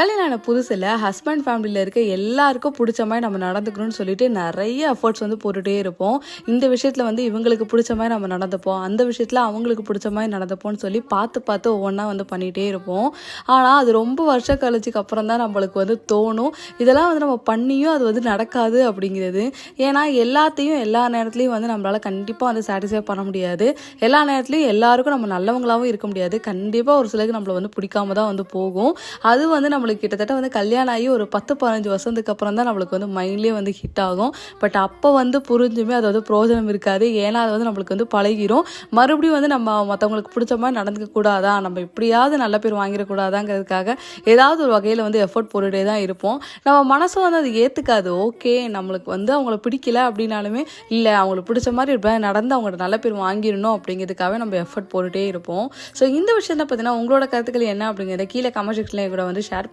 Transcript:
கல்யாணம் ஆன புதுசில் ஹஸ்பண்ட் ஃபேமிலியில் இருக்க எல்லாருக்கும் பிடிச்ச மாதிரி நம்ம நடந்துக்கணும்னு சொல்லிட்டு நிறைய எஃபர்ட்ஸ் வந்து போட்டுகிட்டே இருப்போம். இந்த விஷயத்தில் வந்து இவங்களுக்கு பிடிச்ச மாதிரி நம்ம நடந்துப்போம், அந்த விஷயத்தில் அவங்களுக்கு பிடிச்ச மாதிரி நடந்துப்போம்னு சொல்லி பார்த்து பார்த்து ஒவ்வொன்றா வந்து பண்ணிகிட்டே இருப்போம். ஆனால் அது ரொம்ப வருஷம் கழிச்சுக்கு அப்புறம் தான் நம்மளுக்கு வந்து தோணும், இதெல்லாம் வந்து நம்ம பண்ணியும் அது வந்து நடக்காது அப்படிங்கிறது. ஏன்னா எல்லாத்தையும் எல்லா நேரத்துலையும் வந்து நம்மளால் கண்டிப்பாக வந்து சாட்டிஸ்ஃபை பண்ண முடியாது. எல்லா நேரத்துலையும் எல்லாருக்கும் நம்ம நல்லவங்களாகவும் இருக்க முடியாது. கண்டிப்பாக ஒரு சிலருக்கு நம்மளை வந்து பிடிக்காம தான் வந்து போகும். அது வந்து நம்மளுக்கு கிட்டத்தட்ட வந்து கல்யாணம் ஆகி ஒரு 10-15 வருஷத்துக்கு அப்புறம் தான் நம்மளுக்கு வந்து மைண்ட்லேயே வந்து ஹிட் ஆகும். பட் அப்போ வந்து புரிஞ்சுமே அது வந்து பிரோஜனம் இருக்காது. ஏன்னா அது வந்து நம்மளுக்கு வந்து பழகிரும். மறுபடியும் வந்து நம்ம மற்றவங்களுக்கு பிடிச்ச மாதிரி நடந்துக்க கூடாதா, நம்ம எப்படியாவது நல்ல பேர் வாங்கிடக்கூடாதாங்கிறதுக்காக ஏதாவது ஒரு வகையில் வந்து எஃபோர்ட் போட்டுகிட்டே தான் இருப்போம். நம்ம மனசும் வந்து அது ஏற்றுக்காது. ஓகே, நம்மளுக்கு வந்து அவங்கள பிடிக்கல அப்படின்னாலுமே இல்லை, அவங்களுக்கு பிடிச்ச மாதிரி நடந்து அவங்கள்ட்ட நல்ல பேர் வாங்கிடணும் அப்படிங்கிறதுக்காகவே நம்ம எஃபோர்ட் போட்டுகிட்டே இருப்போம். ஸோ இந்த விஷயத்தை பார்த்தீங்கன்னா உங்களோட கருத்துக்கள் என்ன அப்படிங்கிறத கீழே கமெண்ட் செக்ஷனில் கூட வந்து ஷேர்